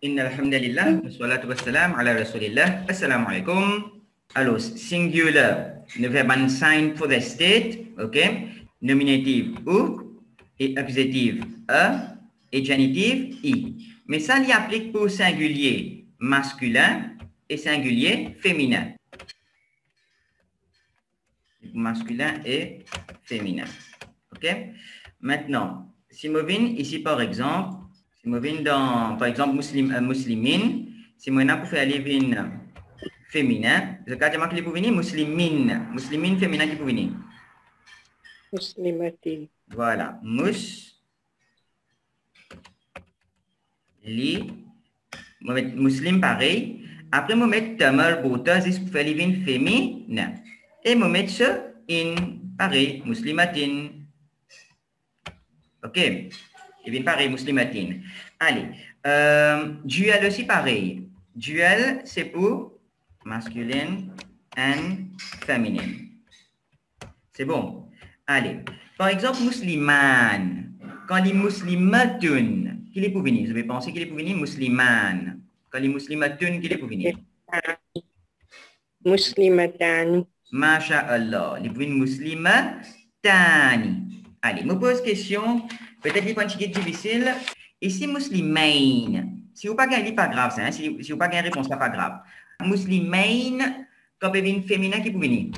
Innal hamdalillah, wassalatu wassalam ala rasulillah. Assalamu alaikum. Alors, singular, le verbe unsigned for the state, ok? Nominative ou, et accusative a, et genitive i. Mais ça, il applique pour singulier masculin et singulier féminin. Masculin et féminin. Ok? Maintenant, si je viens ici, par exemple, si je viens dans, par exemple, muslimine, si je pour faire aller venir féminin, je vais dire que pour venir muslimine. Muslimine féminin qui pour venir. Muslimatine. Voilà. Muslim pareil. Après, je vais mettre tamar bota, c'est pour faire aller venir féminin. Et je vais mettre ça in pareil, muslimatine. Ok? Et bien pareil, muslimatine. Allez. Duel aussi pareil. Duel, c'est pour masculine and feminine. C'est bon. Allez. Par exemple, musliman. Quand il est muslimatun, qu'il est pour venir? Je vais penser qu'il est pour venir musliman. Quand il est muslimatun, qu'il est pour venir? Muslimatani. Masha'Allah. Il est pour venir muslimatani. Allez, je me pose question. Peut-être qu'il est un petit peu difficile. Ici, muslimain. Si vous n'avez pas gagné, pas grave. Ça, hein? Si vous n'avez pas gagné réponse, pas grave. Muslimain, quand vous venir féminin, qui peut venir?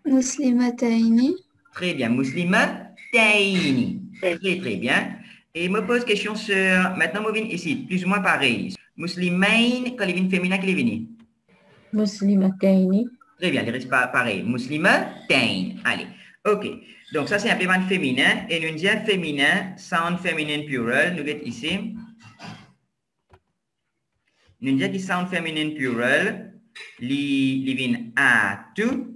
Muslimataini. Très bien. Muslimataini. Très bien. Et je me pose question sur. Maintenant, je viens ici. Plus ou moins pareil. Muslimain, quand il vient féminin, qui est venu? Muslimataini. Très bien. Il reste pareil. Muslimatain. Allez. OK. Donc, ça, c'est un paiement féminin. Et nous disons féminin, sound feminine plural. Nous avons ici. Nous disons que sound feminine plural, li vient à tout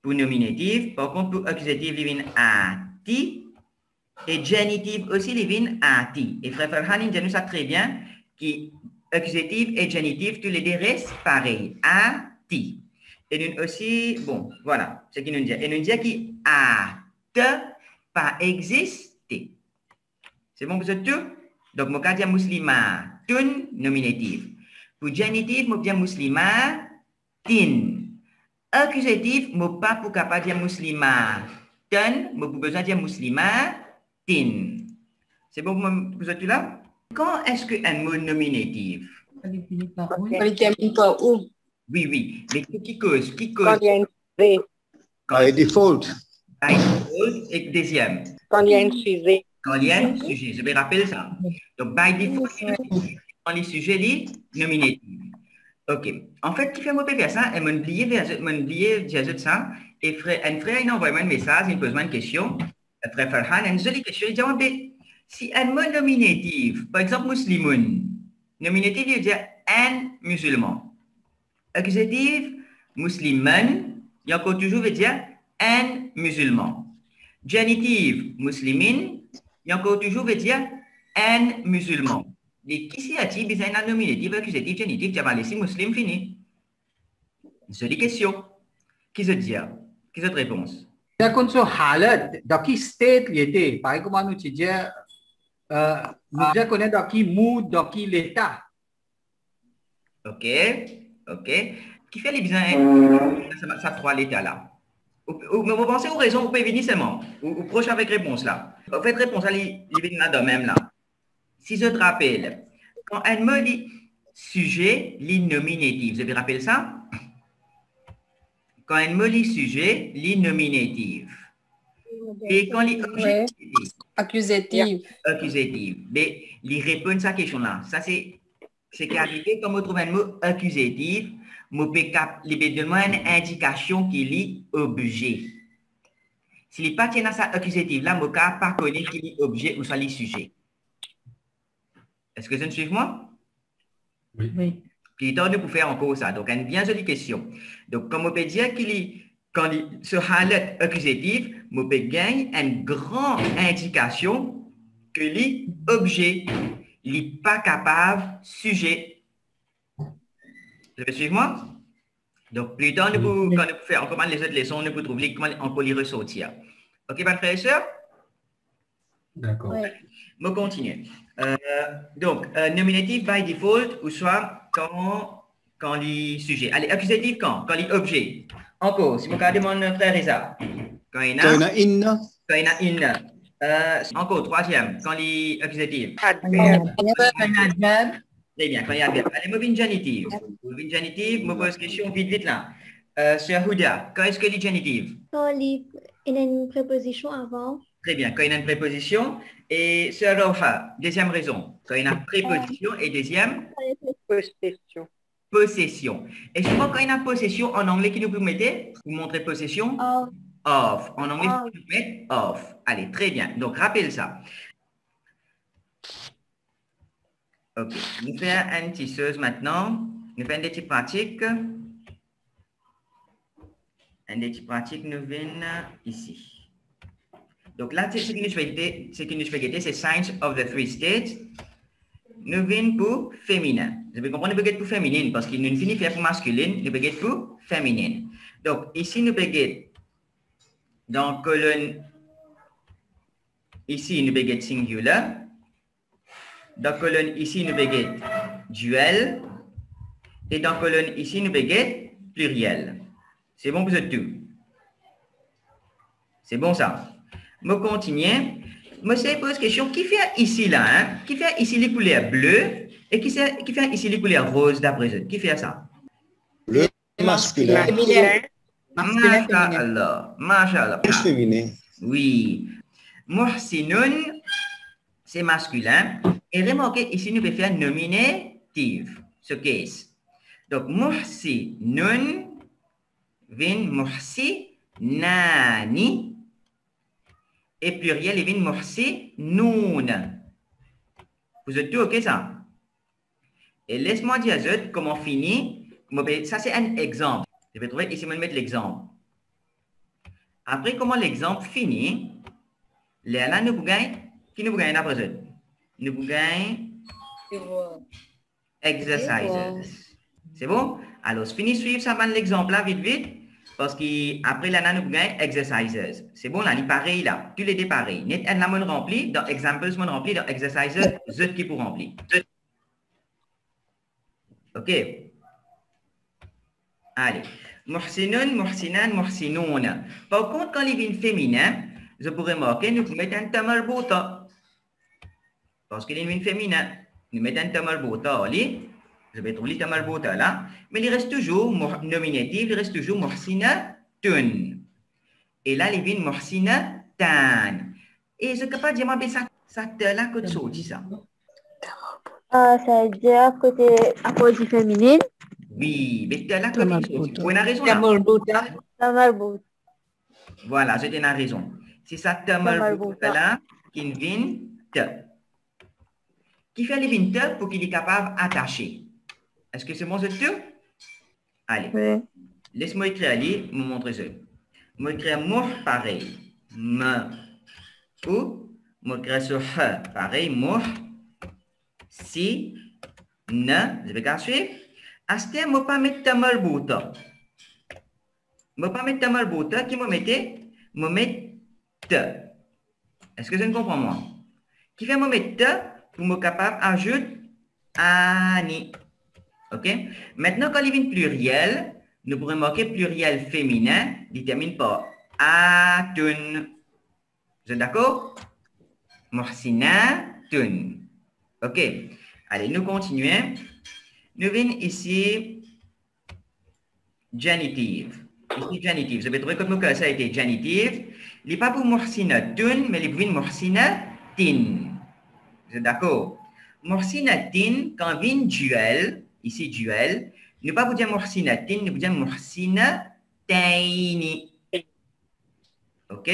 pour nominatif. Par contre, pour accusatif, li vient à ti. Et genitive aussi, li vient à ti. Et frère Farhan, il dit ça très bien, que accusatif et genitive, tous les deux restent pareils. À ti. Et nous aussi, bon, voilà, ce qu'il nous dit. Et nous dit qu'il a pas existé. C'est bon pour vous tout? Donc, je vais dire muslima, tun, nominatif. Pour genitif, je vais dire muslima, tin. Accusatif, je ne pas pour capable dire muslima, tun, je vais besoin de dire muslima, tin. C'est bon pour vous tout là? Quand est-ce qu'un mot nominatif? Quand il termine par où? Oui. Mais qui cause? Quand il y a une sujet. By default. By default, et deuxième. Quand il y a un sujet. Quand il y a un sujet, je vais rappeler ça. Donc, by default, dans les sujets, les nominatifs. OK. En fait, qui fait moi faire ça, et m'a oublié de ça, et frère, il envoie un message, il pose une question, frère Farhan, une jolie question, il dit, si un mot nominatif, par exemple, muslimoun, nominatif, il veut dire un musulman. Accusatif, musliman, il encore toujours veut dire un musulman. Genitive, muslimin, il encore toujours veut dire un musulman. Et qui s'y a-t-il besoin d'un nominatif, accusatif, genitif, tu vas laisser muslim fini? C'est des questions. Qui se dit? Qui se réponse? Dia kon so halat, daki state yete, pai ko manu chije nous connaît daki mood, daki l'état. OK. Qui fait les besoins ça trois l'état là? Vous pensez aux raisons, vous pouvez venir seulement, ou proche avec réponse là. Vous faites réponse à l'ivine là de même là. Si je te rappelle, quand un mot dit sujet, nominatif, vous avez rappelé ça? Quand un mot dit sujet, nominatif. Et quand il Accusatif. Accusatif. Mais il répond à cette question là. Ça c'est qui arrivé quand on trouve un mot accusatif, on peut donner une indication qu'il est objet. S'il n'est pas tient à ça accusatif là, on ne peut pas connaître qu'il est objet ou soit le sujet. Est-ce que vous me suivez moi? Oui. Puis il est pour faire encore ça. Donc, une bien jolie question. Donc, comme on peut dire quand il se halet accusatif, on peut gagner une grande indication que l'objet n'est pas capable sujet. Vous me suivez moi? Donc, plus tard, quand on peut faire encore les autres leçons, on peut trouver comment on peut les ressortir. OK, mes frères et sœurs? D'accord. Ouais. Je continue. Donc, nominatif by default, ou soit quand les sujets. Allez, accusatif quand les objets. Encore, si vous regardez mon frère Reza. Quand il y Quand il y en a une, quand il y en a une. Encore, troisième, quand les accusatifs. Adverbe. Très bien, quand il y a adverbe. Allez, mot genitive. Mot genitive, je me pose question vite là. Sur Huda, quand est-ce que les genitive? Quand il y a une préposition avant. Très bien, quand il y a une préposition. Et sur Roha, deuxième raison. Quand il y a une préposition et deuxième Possession. possession. Et souvent, quand il y a une possession, en anglais, qui nous vous mettez? Vous montrez possession? Of. Of. En anglais, Of. vous mettez of. Allez, très bien. Donc, rappelle ça. Ok. Nous faisons une tisseuse maintenant. Nous faisons des petites pratiques. Un des petites pratiques nous viennent ici. Donc là, ce que nous faisons, c'est Signs of the Three States. Nous venons pour féminin. Vous pouvez comprendre, nous venons pour féminine parce qu'il nous finit pour masculine, nous venons pour féminine. Donc ici, nous venons dans colonne, ici, nous venons singular. Dans colonne, ici, nous venons duel. Et dans colonne, ici, nous venons pluriel. C'est bon pour ce tout. C'est bon ça. Je continue. Je me pose question, qui fait ici là, hein? Qui fait ici les couleurs bleues et qui fait ici les couleurs roses d'après eux? Qui fait ça? le masculin, Masculin. Masha'Allah. Masha'Allah. plus féminin. Oui. Muhsinun, c'est masculin. Et remarquez, ici, nous pouvons faire nominative, ce case. Donc, muhsinun, vin muhsinani. Et pluriel, il vient muhsinun. Vous êtes tout OK, ça? Et laisse-moi dire comment on finit. Ça, c'est un exemple. Je vais trouver ici, je vais mettre l'exemple. Après, comment l'exemple finit, là, nous gagnons, qui nous gagne après ça? Nous gagnons exercises. C'est bon? Alors, je finis suivre ça, l'exemple là, vite. Parce qu'après, là, nous gagnons exercises. C'est bon, là, il est pareil là. Tous les deux pareils. Net, elle l'a rempli, dans examples, mon rempli, dans exercises, zut qui pour remplir. OK. Allez. Muhsinun, muhsinan, muhsinoun. Par contre, quand il vient féminin, je pourrais marquer, nous mettons un tamarbuta. Parce qu'il vient féminin, nous mettons un tamarbuta. Je vais trouver le tamarbuta là. Mais il reste toujours nominatif, il reste toujours muhsinatun. Et là, il vient muhsinatan. Et je ne peux pas dire, mais ça là, que tu dis ça. Ça veut dire que c'est à cause du féminin. Oui, mais tu as là que tu as raison. Tamarbuta. Voilà, j'ai une raison. C'est ça, tamarbuta là, qui vient te. Qui fait les vins pour qu'il est capable d'attacher. Est-ce que c'est bon, ce tout? Allez. Oui. Laisse-moi écrire allez, me montrer ça. Je écrire moh pareil. Me. Ou, je écrire sur he pareil. Moh. Si. Ne. Je vais suivre. À ce temps, je ne vais pas mettre tamarbuta. Je ne vais pas mettre tamarbuta. Qui me mettait? Je mettre te. Est-ce que je ne comprends moi? Qui fait me mettre te pour me capable d'ajouter ani. OK? Maintenant, quand il vient pluriel, nous pourrons marquer pluriel féminin, il termine par atun. Vous êtes d'accord? Muhsinatun. OK. Allez, nous continuons. Nous venons ici genitive. Ici, genitive. Vous avez trouvé comme ça a été genitive. Il n'est pas pour muhsinatun, mais il est pour muhsinatin. Vous êtes d'accord? Muhsinatin, quand vient duel, ici duel, ne pas vous dire muhsinatin, ne vous dire muhsinataini. OK?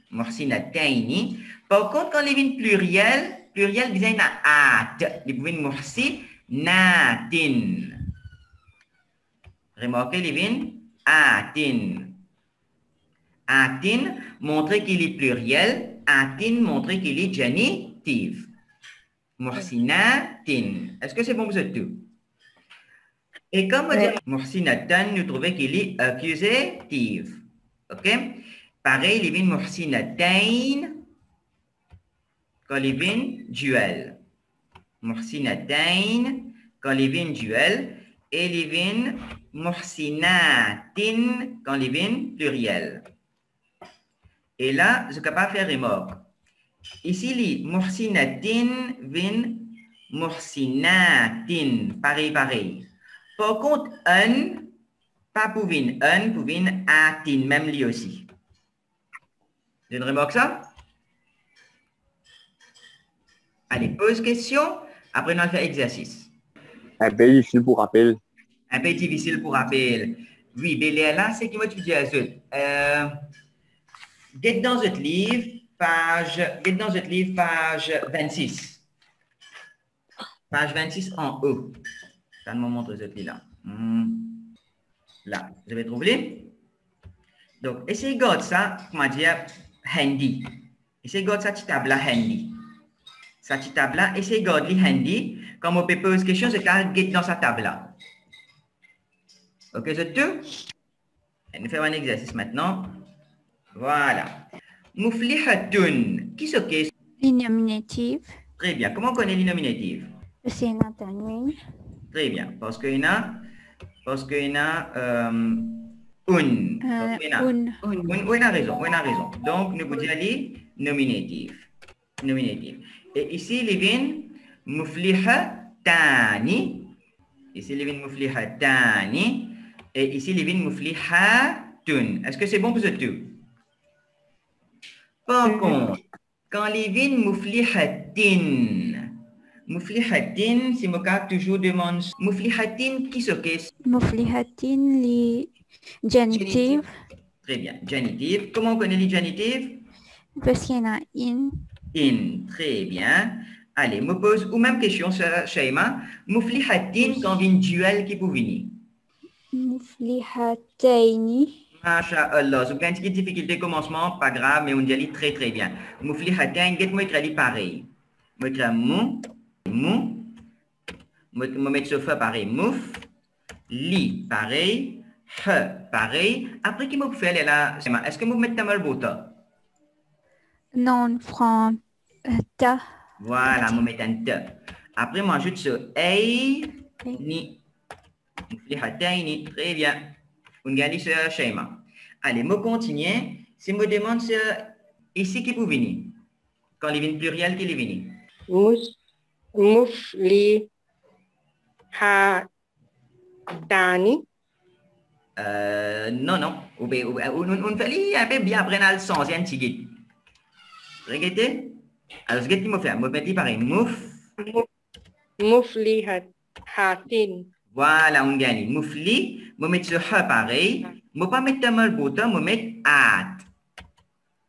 Muhsinataini. Par contre, quand il vient pluriel vient à at. Il vient muhsinatin. Remarquez, il vient atin. Atin montre qu'il est pluriel. Atin montre qu'il est génitif. Muhsinatin. Est-ce que c'est bon pour vous tout? Et comme on dit muhsinatan, nous trouvons qu'il est accusatif. OK? Pareil, il vient muhsinatain. quand il vient duel. Muhsinatain, quand il vient duel. Et il vient muhsinatin, quand il vient pluriel. Et là, je suis capable de faire remorque. Ici, les muhsinatin vient muhsinatin, pareil. Par contre, un, pas pour vin, un pour vin atin, même lui aussi. J'ai une remarque ça? Allez, pose question, après on va faire exercice. Un peu difficile pour rappel. Un peu difficile pour rappel. Oui, mais là, c'est qui moi tu dis à eux. Get dans votre livre, page 26. Page 26 en haut. Ça me montre ce là. Là, je vais trouver. Donc, essayez de garder ça, comment dire, handy. Essayez de garder ça, petit tableau handy. Ça, petit tableau, essayez de garder handy. Comme on peut poser question, c'est quand get dans sa table là. Ok, c'est tout? On fait un exercice maintenant. Voilà. Muflihatun. Qui s'occupe? L'inominative. Très bien. Comment on connaît l'inominative? C'est un tanwin. Très bien. Parce qu'il y a un. On a raison. Donc, nous pouvons dire nominative. Et ici, il vient muflihatani. Ici, il vient muflihatani. Et ici, il vient muflihatun. Est-ce que c'est bon pour ce tout? Par contre, quand il vient muflihatin, c'est mon cas toujours demande muflihatin qui s'occupe? Muflihatin, les genitive. Très bien, genitive. Comment on connaît les genitives? Parce qu'il y en a in. In, très bien. Allez, me pose ou même question, Shaima. Muflihatin quand vient duel qui peut venir? Muflihataini. Masha'Allah. Si vous avez une petite difficulté commencement, pas grave, mais on dit très bien. Muflihatin, get-moi écrit pareil. Moi écris mou. Moi mettre ce fa pareil. Mouf. Li pareil. He pareil. Après, qui m'a fait là? Est-ce que vous mettez ta malbota? Non, franc. Ta. Voilà, moi mettre un te. Après, moi ajoute ce ei ni. Muflihataini. Très bien. On gagne ce schéma. Allez, moi continue. Si me demande ce ici qui peut venir. Quand il vient pluriel, qui est venu? Muflihatani. Non. On fait un peu bien après dans le sens, il y a un petit guide. Regardez. Alors, ce que tu me fais, je vais mettre pareil. Muflihatin. Voilà, on gagne. Mufli, je vais mettre ce ha pareil. Je ne vais pas mettre un mal bouton, je vais mettre at.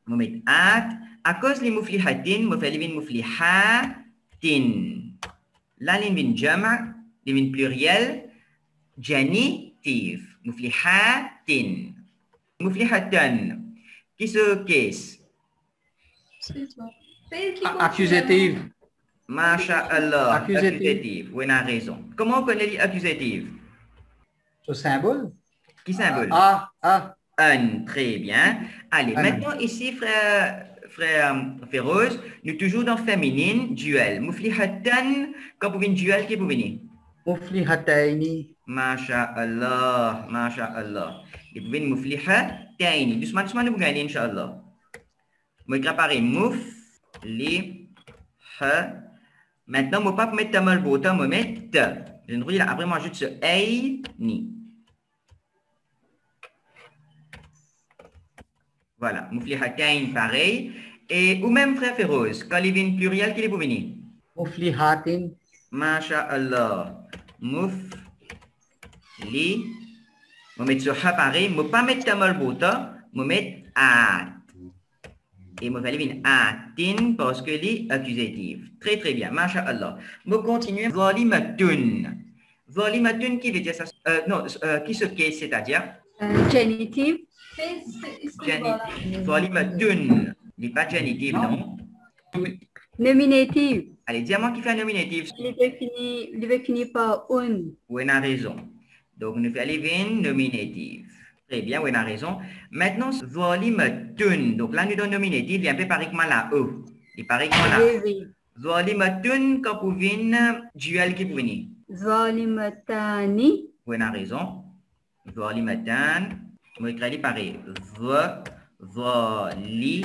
Je vais mettre at. À cause des muflihatin, je vais faire les muflihatin. Là, les vins jama, les vins pluriel, genitive. Muflihatin. Muflihatan. Qui se caisse? Accusative. Masha'Allah. Accusative. Oui, on a raison. Comment on connaît les accusatives? Ce symbole? Qui symbole? Un, très bien. Allez, maintenant ici, frère Féroz, nous toujours dans féminine, duel. Muflihatan, quand vous venez duel, qui vous venez? Muflihataini. Masha'Allah. Et vous venez muflihataini. Doucement, nous gagnez, Inch'Allah. Je vais préparer mufli, ha. Maintenant, je ne vais pas mettre ta mal bouton, je vais mettre ta. Je ne là. Après, moi, j'ajoute ce ei, ni. Voilà, muflihatain, pareil. Et ou même frère Féroz, quand il vient pluriel, qu'il est pour venir? Muflihatin. Masha'Allah. Mufli. Je vais mettre ce ha pareil. Je ne vais pas mettre ta mal bouton, je vais mettre at. Et je vais venir atin parce que les accusatives. Très bien, masha'Allah. Je continue. Zalimatun. Zalimatun qui veut dire ça? Qui se caisse, c'est-à-dire? Genitive. Zalimatun. Il n'est pas genitive, non? Nominative. Allez, dis-moi qui fait un nominative. Il est fini par un. Oui, on a raison. Donc, nous faisons nominative. Très bien, oui, on a raison. Maintenant, zalimatun. Donc là, nous donnons nominative, il y a un peu pareil que la E. Il paraît qu'on a. Oui, oui. Zalimatun kapuvin duel qui pouvini. Zalimatani. Vous avez raison. Zalimatan. Moi écrit pareil. Zalim.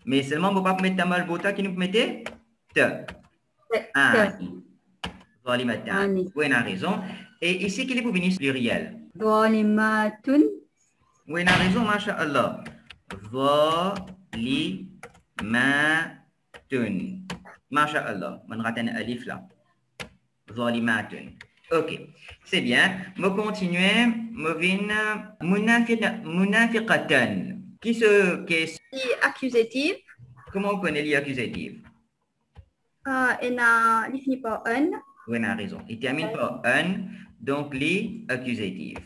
Mais seulement vous ne pouvez pas mettre tamal bota qui nous mettez te. Ani. Zalimatan. Ani. Vous avez raison. Et ici qu'il est pour venir pluriel. Zalimatun. Vous avez raison, masha'Allah. Zalimatun. Masha'Allah. On rate un alif là. Zalimatun. Ok. C'est bien. Je continue. Je viens munafiqatan. Qui Accusative. comment on connaît l'accusatif? Il finit par un. Oui, on a raison. Il termine par un, donc l'accusatif.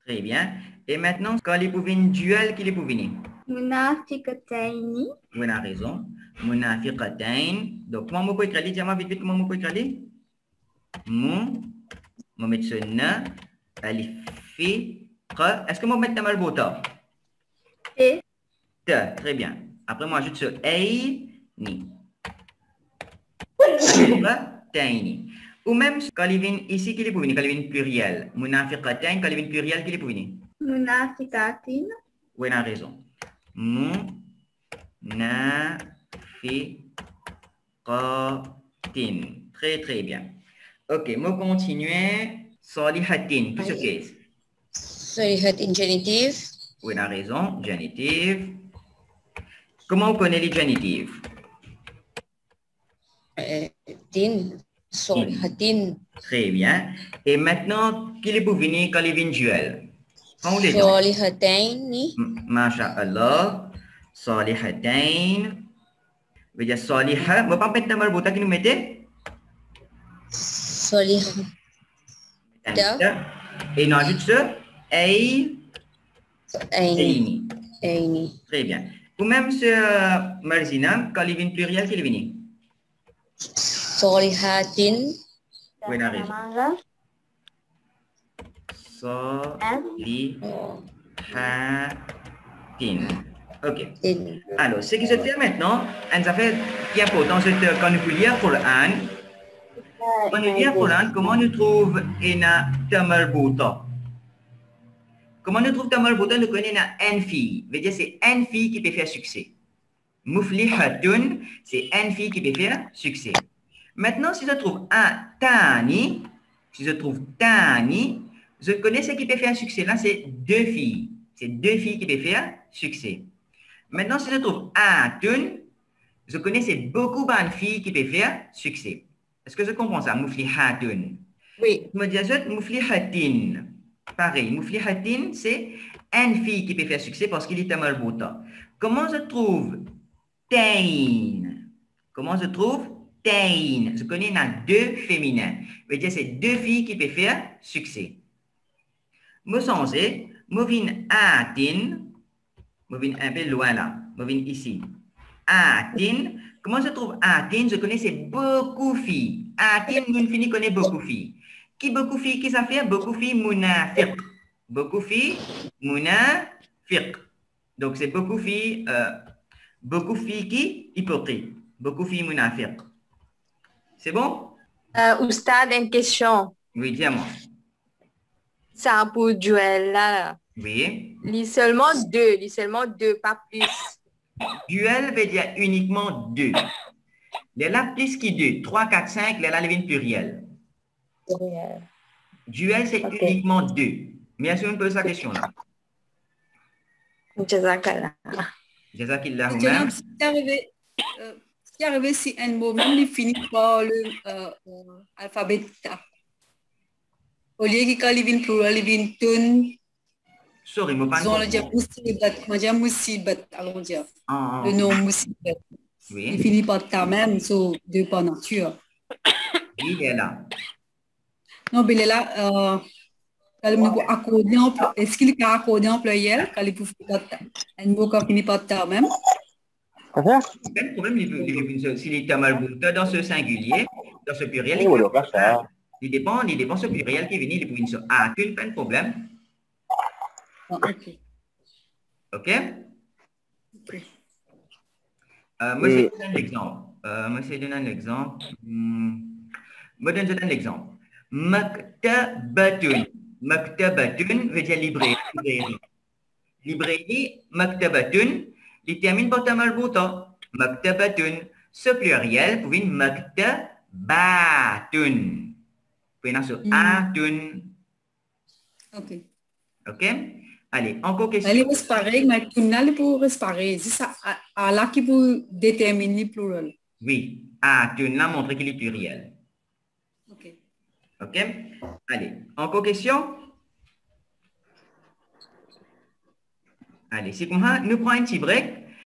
Très bien. Et maintenant, quand il pour une duel, qui est pour venir? Munafiqataini. Oui, on a raison. Munafiqatain. Donc, comment on peut écrire? Dis-moi vite, comment on peut écrire? On va mettre ce na, alif, fi, qa. Est-ce que on va mettre tamal bota? Et. Te, très bien. Après, moi, ajoute ce ei, ni. Taini. Ou même quand il vient ici, qu'il est pour venir, quand il vient pluriel. Munafiqatain, quand il vient pluriel, qu'il est pour venir? Munafiqatin. Oui, on a raison. Munafiqatin. Très, très bien. Ok, moi continuer. Salihatin. Qui se case? Salihatin genitive. Oui, on a raison. Genitive. Comment on connaît les génitives? Tin. Salihatin. Très bien. Et maintenant, qu'il est pour venir quand il vient duel? Salihataini. Masha'Allah. Salihatain. Veut dire saliha. Vous ne pouvez pas mettre la marbuta qui nous mettez? Salihata. Et on ajoute ce ei. Aini. Eini. Aini. Très bien. Ou même ce marzina, quand il vient pluriel, qu'il est venu? Salihatin. Oui, on a raison. Manga. Salihatin. Ok. Tin. Alors, ce qui se fait maintenant, on a fait qui est important, c'est quand nous lit le Coran. Quand nous lit le Coran, comment nous trouve une tamarbuta? Comment nous trouve tamarbuta? Nous connaissons une fille. Veut dire c'est une fille qui peut faire succès. Muflihatun, c'est une fille qui peut faire succès. Maintenant, si je trouve un tani, je connais ce qui peut faire succès. Là, c'est deux filles. C'est deux filles qui peuvent faire succès. Maintenant, si je trouve atun, je connais c'est beaucoup de filles qui peuvent faire succès. Est-ce que je comprends ça? Muflihatun. Oui. Je me dis muflihatin. Pareil, muflihatin, c'est une fille qui peut faire succès parce qu'il est marbuta. Comment je trouve tain? Comment je trouve tain? Je connais deux féminins. Je veux dire, c'est deux filles qui peuvent faire succès. Je sens, je viens atin. Je viens un peu loin là. Je viens ici. Atin. Comment je trouve atin? Je connais c'est beaucoup de filles. Atin, nous fini connaît beaucoup de filles. Qui beaucoup de filles? Qui ça fait? Beaucoup de filles munafiq. Beaucoup de filles munafiq. Donc c'est beaucoup de filles qui hypocrites. Beaucoup de filles munafiq. C'est bon? Oustad, une question. Oui, dis-moi. Ça pour duel là. Oui. Lis seulement deux, pas plus. Duel veut dire uniquement deux. Les là plus qui deux. 3, 4, 5, les là les pluriel. Duel, c'est uniquement deux. Mais est-ce qu'on peut poser sa question là? Jazakallah. Jazakillah. Ce qui est arrivé si un mot, même il finit par l'alphabet ta. Au lieu qu'il y ait plural, il vient tun. Sorry, je ne Disons le dire musibat, allons dire. Le nom musibat. Oui. Il finit par ta même, so deux par nature. Il est là. Non, mais il est là. Est-ce qu'il est accordé en pluriel? Quand il peut faire un mot qui finit par ta même. Le problème, s'il est tamalbuta dans ce singulier, dans ce pluriel, il dépend ce pluriel qui est venu, il peut venir à qu'une pas de problème. Ok. Ok? Monsieur donne l'exemple. Monsieur donne un exemple. Moi, je donne l'exemple. Maktabatun. Maktabatun veut dire librairie. Librairie, maktabatun, il termine par ta malbouta. Maktabatun. Ce pluriel, vous voyez, maktabatun. Vous pouvez sur atun. Ok. Ok? Allez, encore question. Elle est pareil, mais tunal pour pareil. C'est ça, à là qui pour déterminer le plural. Oui, atun, là, montre qu'il est pluriel. Ok. Ok? Allez, encore question? Allez, c'est comme ça, nous prenons un petit break.